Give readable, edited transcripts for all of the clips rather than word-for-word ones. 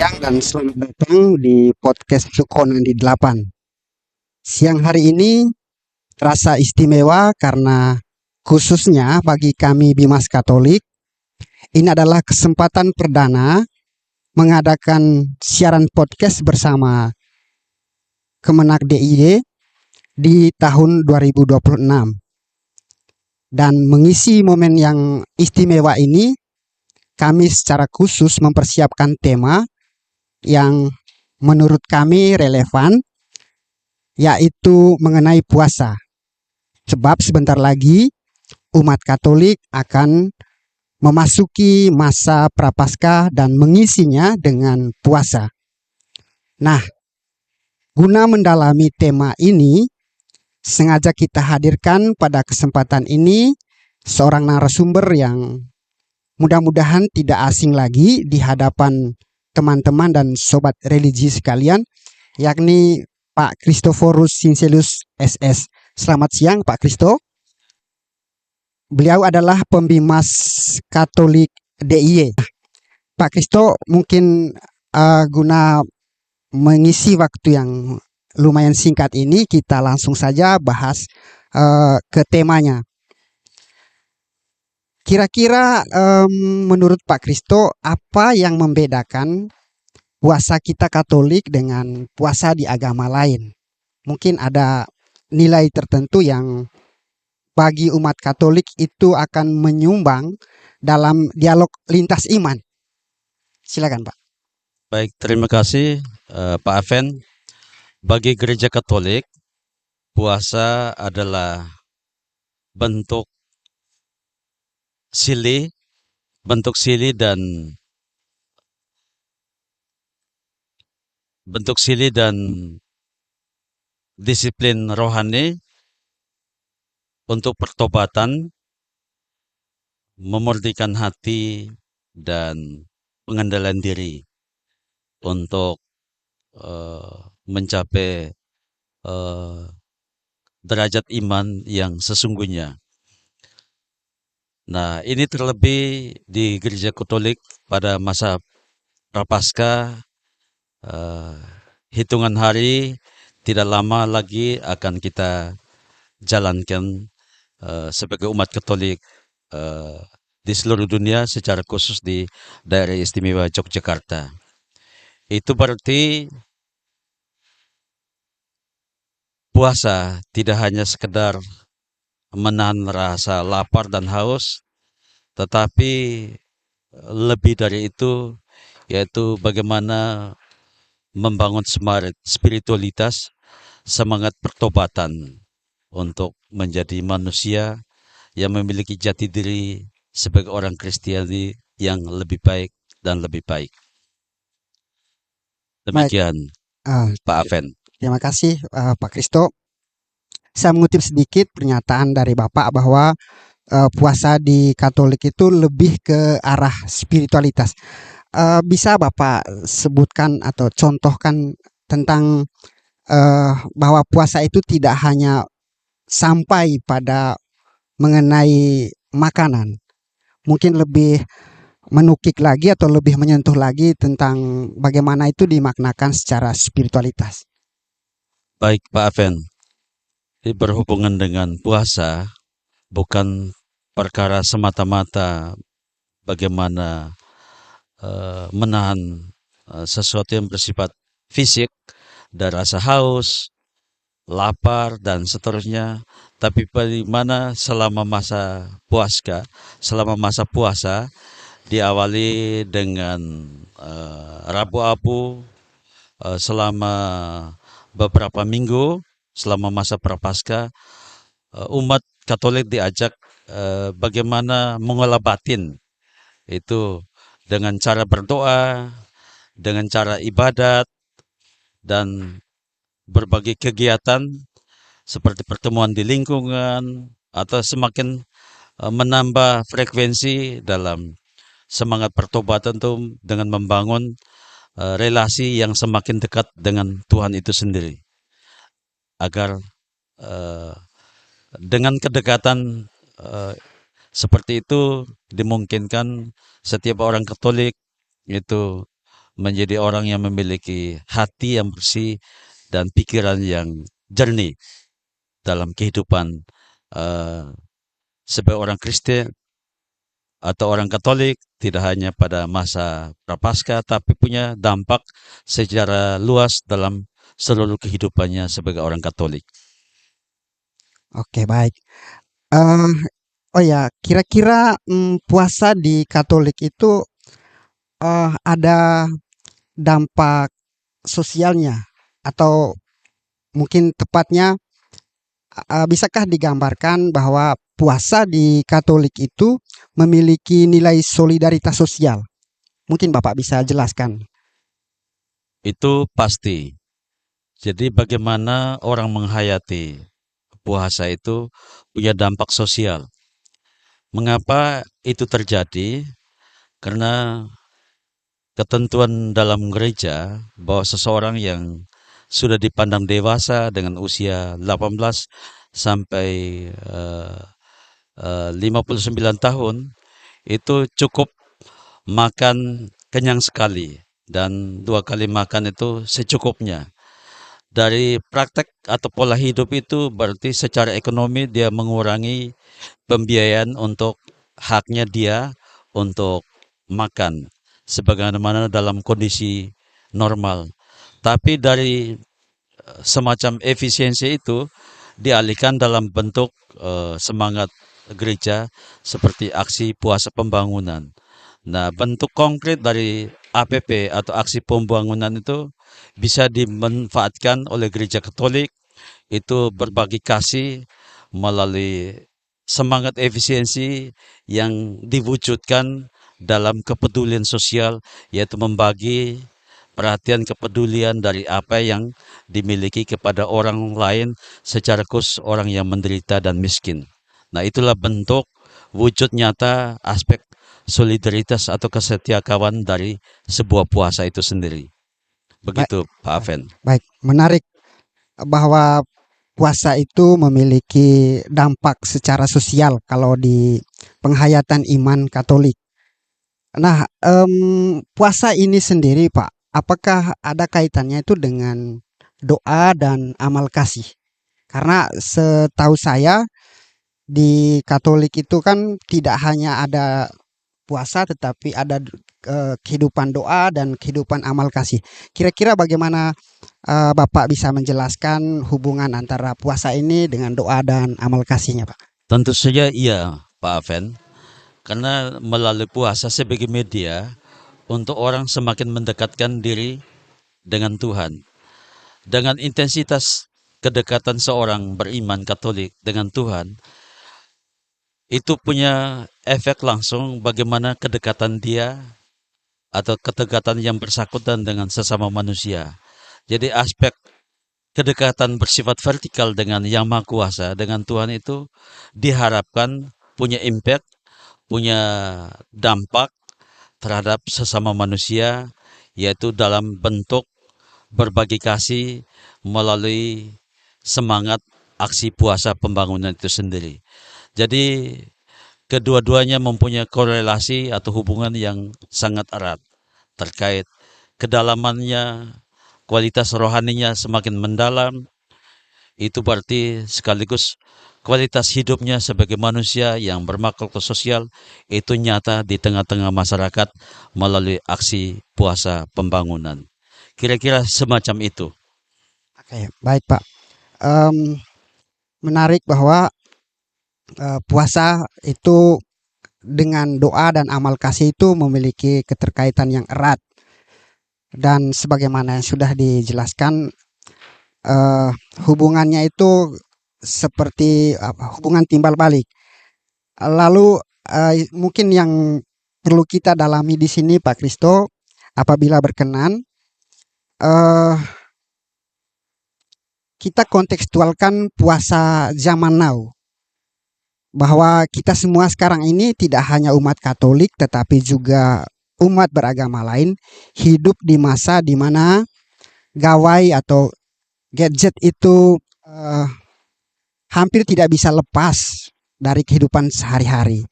siang dan selamat datang di podcast Sukonan di 8. Siang hari ini terasa istimewa karena khususnya bagi kami Bimas Katolik, ini adalah kesempatan perdana mengadakan siaran podcast bersama Kemenak DIY di tahun 2026. Dan mengisi momen yang istimewa ini, kami secara khusus mempersiapkan tema yang menurut kami relevan, yaitu mengenai puasa. Sebab sebentar lagi umat Katolik akan memasuki masa Prapaskah dan mengisinya dengan puasa. Nah, guna mendalami tema ini, sengaja kita hadirkan pada kesempatan ini seorang narasumber yang mudah-mudahan tidak asing lagi di hadapan teman-teman dan sobat religi sekalian, yakni Pak Christophorus Sincelius SS. Selamat siang Pak Christo. Beliau adalah pembimas Katolik DIY. Pak Christo, mungkin guna mengisi waktu yang lumayan singkat ini, kita langsung saja bahas ke temanya. Kira-kira menurut Pak Christo, apa yang membedakan puasa kita Katolik dengan puasa di agama lain? Mungkin ada nilai tertentu yang bagi umat Katolik itu akan menyumbang dalam dialog lintas iman. Silakan Pak. Baik, terima kasih Pak Aven. Bagi gereja Katolik, puasa adalah bentuk sili dan disiplin rohani untuk pertobatan, memurnikan hati dan pengendalian diri untuk mencapai derajat iman yang sesungguhnya. Nah, ini terlebih di gereja Katolik pada masa Prapaskah, hitungan hari tidak lama lagi akan kita jalankan sebagai umat Katolik di seluruh dunia, secara khusus di daerah istimewa Yogyakarta. Itu berarti puasa tidak hanya sekedar menahan rasa lapar dan haus, tetapi lebih dari itu, yaitu bagaimana membangun semangat spiritualitas, semangat pertobatan untuk menjadi manusia yang memiliki jati diri sebagai orang Kristiani yang lebih baik dan lebih baik. Demikian, Pak Aven. Terima kasih Pak Christo. Saya mengutip sedikit pernyataan dari Bapak bahwa puasa di Katolik itu lebih ke arah spiritualitas. Bisa Bapak sebutkan atau contohkan tentang bahwa puasa itu tidak hanya sampai pada mengenai makanan, mungkin lebih menukik lagi atau lebih menyentuh lagi tentang bagaimana itu dimaknakan secara spiritualitas. Baik Pak Aven, berhubungan dengan puasa bukan perkara semata-mata bagaimana menahan sesuatu yang bersifat fisik dan rasa haus, lapar dan seterusnya, tapi bagaimana selama masa puasa diawali dengan rabu-abu selama beberapa minggu selama masa Prapaskah. Umat Katolik diajak bagaimana mengolah batin itu dengan cara berdoa, dengan cara ibadat, dan berbagai kegiatan seperti pertemuan di lingkungan, atau semakin menambah frekuensi dalam semangat pertobatan itu dengan membangun relasi yang semakin dekat dengan Tuhan itu sendiri, agar dengan kedekatan seperti itu dimungkinkan setiap orang Katolik itu menjadi orang yang memiliki hati yang bersih dan pikiran yang jernih dalam kehidupan eh, sebagai orang Kristen atau orang Katolik, tidak hanya pada masa Prapaskah, tapi punya dampak secara luas dalam seluruh kehidupannya sebagai orang Katolik. Oke, baik. Eh, oh ya, kira-kira puasa di Katolik itu ada dampak sosialnya atau mungkin tepatnya bisakah digambarkan bahwa puasa di Katolik itu memiliki nilai solidaritas sosial? Mungkin Bapak bisa jelaskan. Itu pasti. Jadi bagaimana orang menghayati puasa itu punya dampak sosial. Mengapa itu terjadi? Karena ketentuan dalam gereja bahwa seseorang yang sudah dipandang dewasa dengan usia 18 sampai 59 tahun itu cukup makan kenyang sekali dan 2 kali makan itu secukupnya. Dari praktek atau pola hidup itu berarti secara ekonomi dia mengurangi pembiayaan untuk haknya dia untuk makan sebagaimana dalam kondisi normal. Tapi dari semacam efisiensi itu dialihkan dalam bentuk semangat gereja seperti aksi puasa pembangunan. Nah, bentuk konkret dari APP atau aksi pembangunan itu bisa dimanfaatkan oleh gereja Katolik itu berbagi kasih melalui semangat efisiensi yang diwujudkan dalam kepedulian sosial, yaitu membagi perhatian kepedulian dari apa yang dimiliki kepada orang lain, secara khusus orang yang menderita dan miskin. Nah, itulah bentuk wujud nyata aspek solidaritas atau kesetiakawan dari sebuah puasa itu sendiri. Baik, Begitu, Pak Aven. baik, menarik bahwa puasa itu memiliki dampak secara sosial kalau di penghayatan iman Katolik. Nah, puasa ini sendiri, Pak, apakah ada kaitannya itu dengan doa dan amal kasih? Karena setahu saya di Katolik itu kan tidak hanya ada puasa tetapi ada kehidupan doa dan kehidupan amal kasih. Kira-kira bagaimana Bapak bisa menjelaskan hubungan antara puasa ini dengan doa dan amal kasihnya, Pak? Tentu saja iya, Pak Aven. Karena melalui puasa sebagai media untuk orang semakin mendekatkan diri dengan Tuhan. Dengan intensitas kedekatan seorang beriman Katolik dengan Tuhan, itu punya efek langsung bagaimana kedekatan dia atau kedekatan yang bersangkutan dengan sesama manusia. Jadi aspek kedekatan bersifat vertikal dengan Yang Maha Kuasa, dengan Tuhan itu diharapkan punya impact, punya dampak terhadap sesama manusia, yaitu dalam bentuk berbagi kasih melalui semangat aksi puasa pembangunan itu sendiri. Jadi kedua-duanya mempunyai korelasi atau hubungan yang sangat erat terkait kedalamannya, kualitas rohaninya semakin mendalam, itu berarti sekaligus kualitas hidupnya sebagai manusia yang bermakhluk sosial itu nyata di tengah-tengah masyarakat melalui aksi puasa pembangunan. Kira-kira semacam itu. Oke, baik Pak. Em, Menarik bahwa puasa itu dengan doa dan amal kasih itu memiliki keterkaitan yang erat dan sebagaimana yang sudah dijelaskan eh, hubungannya itu seperti hubungan timbal balik. Lalu mungkin yang perlu kita dalami di sini Pak Kristo, apabila berkenan, eh, kita kontekstualkan puasa zaman now, bahwa kita semua sekarang ini tidak hanya umat Katolik tetapi juga umat beragama lain hidup di masa di mana gawai atau gadget itu hampir tidak bisa lepas dari kehidupan sehari-hari.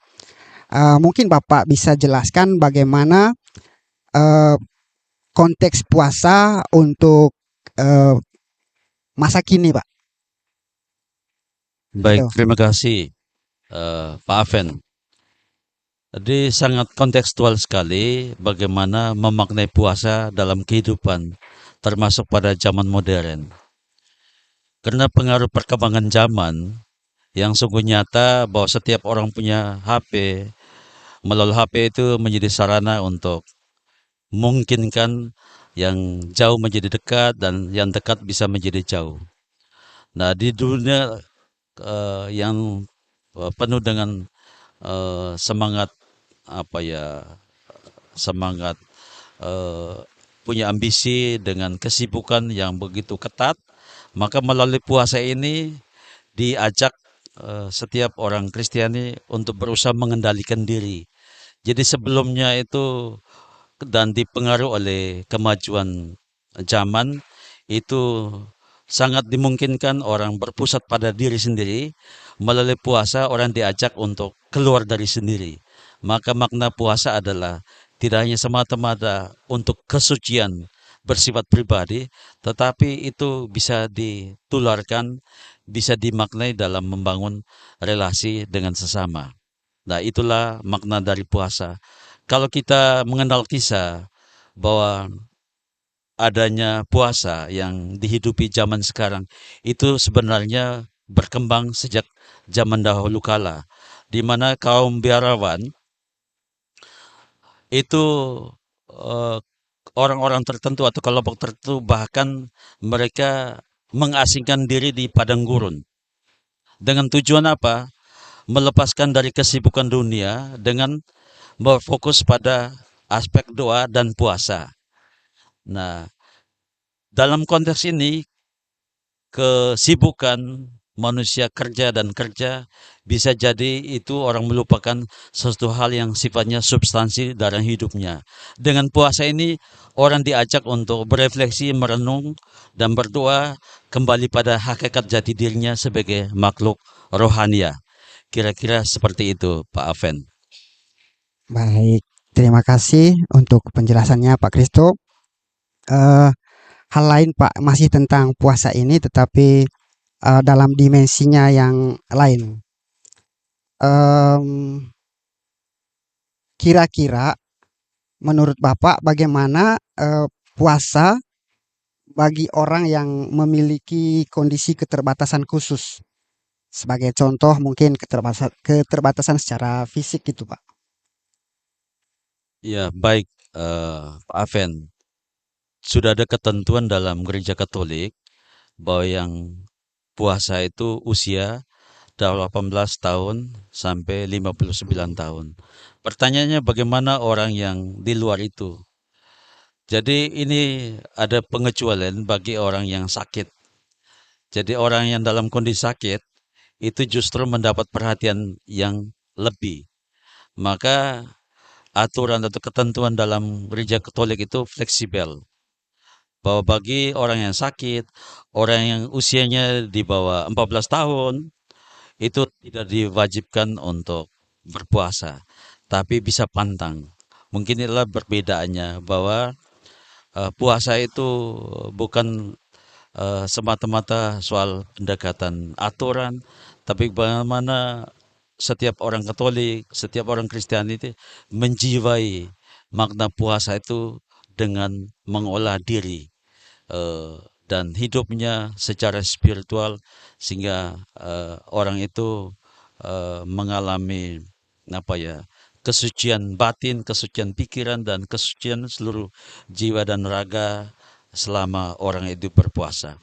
Mungkin Bapak bisa jelaskan bagaimana eh, konteks puasa untuk eh, masa kini, Pak. Baik, Itu. terima kasih Pak Aven. Jadi sangat kontekstual sekali bagaimana memaknai puasa dalam kehidupan, termasuk pada zaman modern. Karena pengaruh perkembangan zaman yang sungguh nyata bahwa setiap orang punya HP, melalui HP itu menjadi sarana untuk memungkinkan yang jauh menjadi dekat dan yang dekat bisa menjadi jauh. Nah, di dunia yang penuh dengan semangat apa ya, semangat eh, punya ambisi dengan kesibukan yang begitu ketat, maka melalui puasa ini diajak setiap orang Kristiani untuk berusaha mengendalikan diri. Jadi sebelumnya itu dan dipengaruhi oleh kemajuan zaman itu sangat dimungkinkan orang berpusat pada diri sendiri. Melalui puasa orang diajak untuk keluar dari sendiri. Maka makna puasa adalah tidak hanya semata-mata untuk kesucian bersifat pribadi, tetapi itu bisa ditularkan, bisa dimaknai dalam membangun relasi dengan sesama. Nah, itulah makna dari puasa. Kalau kita mengenal kisah bahwa adanya puasa yang dihidupi zaman sekarang, itu sebenarnya berkembang sejak zaman dahulu kala, di mana kaum biarawan itu eh, orang-orang tertentu atau kelompok tertentu bahkan mereka mengasingkan diri di padang gurun. Dengan tujuan apa? Melepaskan dari kesibukan dunia dengan berfokus pada aspek doa dan puasa. Nah, dalam konteks ini, kesibukan manusia kerja dan kerja bisa jadi itu orang melupakan sesuatu hal yang sifatnya substansi dalam hidupnya. Dengan puasa ini, orang diajak untuk berefleksi, merenung, dan berdoa kembali pada hakikat jati dirinya sebagai makhluk rohania. Kira-kira seperti itu, Pak Aven. Baik, terima kasih untuk penjelasannya Pak Kristo. Eh, Hal lain Pak masih tentang puasa ini, tetapi dalam dimensinya yang lain. Em, Kira-kira menurut Bapak bagaimana puasa bagi orang yang memiliki kondisi keterbatasan khusus? Sebagai contoh mungkin keterbatasan secara fisik gitu Pak. Ya, baik, Pak Aven. Sudah ada ketentuan dalam gereja Katolik bahwa yang puasa itu usia 18 tahun sampai 59 tahun. Pertanyaannya bagaimana orang yang di luar itu? Jadi ini ada pengecualian bagi orang yang sakit. Jadi orang yang dalam kondisi sakit itu justru mendapat perhatian yang lebih. Maka aturan atau ketentuan dalam gereja Katolik itu fleksibel. Bahwa bagi orang yang sakit, orang yang usianya di bawah 14 tahun, itu tidak diwajibkan untuk berpuasa, tapi bisa pantang. Mungkin inilah perbedaannya bahwa puasa itu bukan semata-mata soal pendekatan aturan, tapi bagaimana setiap orang Katolik, setiap orang Kristiani itu menjiwai makna puasa itu dengan mengolah diri dan hidupnya secara spiritual sehingga orang itu mengalami apa ya, kesucian batin, kesucian pikiran dan kesucian seluruh jiwa dan raga selama orang itu berpuasa.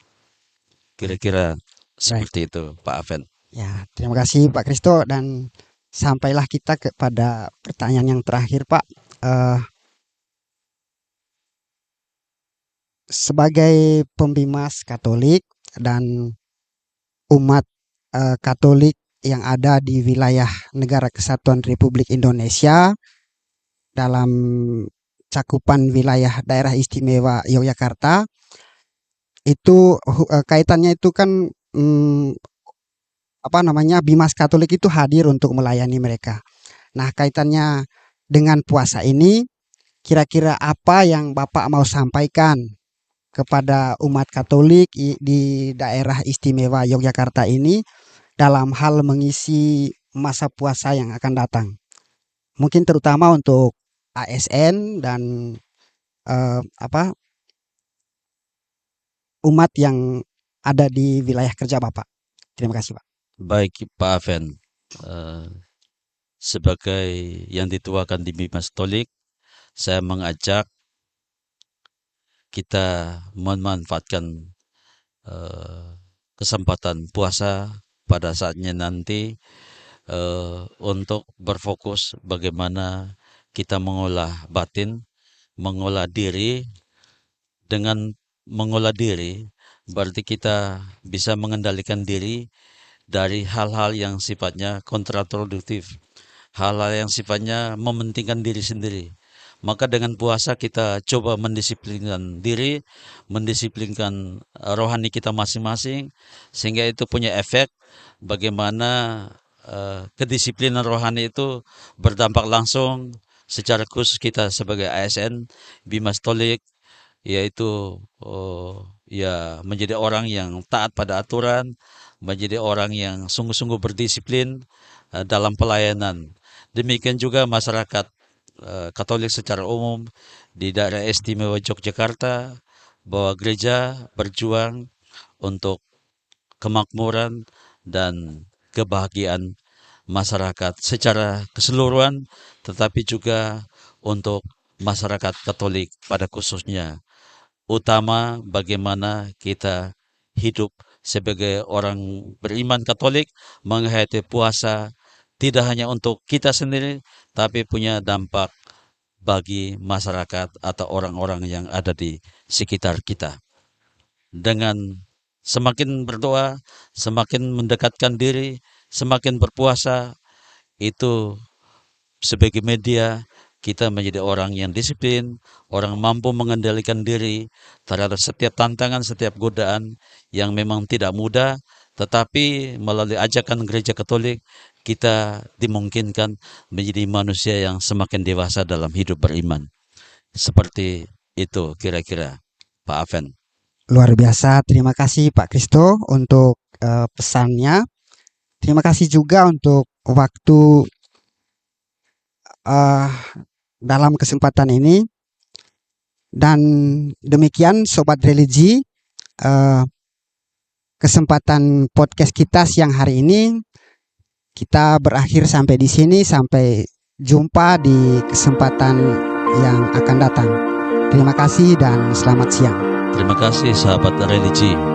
Kira-kira Baik. seperti itu, Pak Aven. Ya, terima kasih Pak Kristo, dan sampailah kita kepada pertanyaan yang terakhir Pak. Eh, Sebagai pembimas Katolik dan umat Katolik yang ada di wilayah Negara Kesatuan Republik Indonesia dalam cakupan wilayah Daerah Istimewa Yogyakarta, itu kaitannya itu kan apa namanya, Bimas Katolik itu hadir untuk melayani mereka. Nah, kaitannya dengan puasa ini, kira-kira apa yang Bapak mau sampaikan kepada umat Katolik di daerah istimewa Yogyakarta ini dalam hal mengisi masa puasa yang akan datang? Mungkin terutama untuk ASN dan apa umat yang ada di wilayah kerja Bapak. Terima kasih, Pak. Baik, Pak Aven. Eh, sebagai yang dituakan di Bimas Katolik, saya mengajak kita memanfaatkan eh, kesempatan puasa pada saatnya nanti untuk berfokus bagaimana kita mengolah batin, mengolah diri. Dengan mengolah diri, berarti kita bisa mengendalikan diri dari hal-hal yang sifatnya kontraproduktif, hal-hal yang sifatnya mementingkan diri sendiri. Maka dengan puasa kita coba mendisiplinkan diri, mendisiplinkan rohani kita masing-masing, sehingga itu punya efek bagaimana kedisiplinan rohani itu berdampak langsung secara khusus kita sebagai ASN, Bimas Tolik, yaitu ya menjadi orang yang taat pada aturan, menjadi orang yang sungguh-sungguh berdisiplin dalam pelayanan. Demikian juga masyarakat Katolik secara umum di daerah istimewa Yogyakarta, bahwa gereja berjuang untuk kemakmuran dan kebahagiaan masyarakat secara keseluruhan, tetapi juga untuk masyarakat Katolik pada khususnya. Utama bagaimana kita hidup sebagai orang beriman Katolik, menghayati puasa tidak hanya untuk kita sendiri, tapi punya dampak bagi masyarakat atau orang-orang yang ada di sekitar kita. Dengan semakin berdoa, semakin mendekatkan diri, semakin berpuasa, itu sebagai media kita menjadi orang yang disiplin, orang mampu mengendalikan diri terhadap setiap tantangan, setiap godaan yang memang tidak mudah, tetapi melalui ajakan gereja Katolik kita dimungkinkan menjadi manusia yang semakin dewasa dalam hidup beriman. Seperti itu kira-kira, Pak Aven. Luar biasa. Terima kasih Pak Kristo untuk pesannya. Terima kasih juga untuk waktu dalam kesempatan ini. Dan demikian Sobat Religi, kesempatan podcast kita siang hari ini kita berakhir sampai di sini. Sampai jumpa di kesempatan yang akan datang. Terima kasih dan selamat siang. Terima kasih sahabat religi.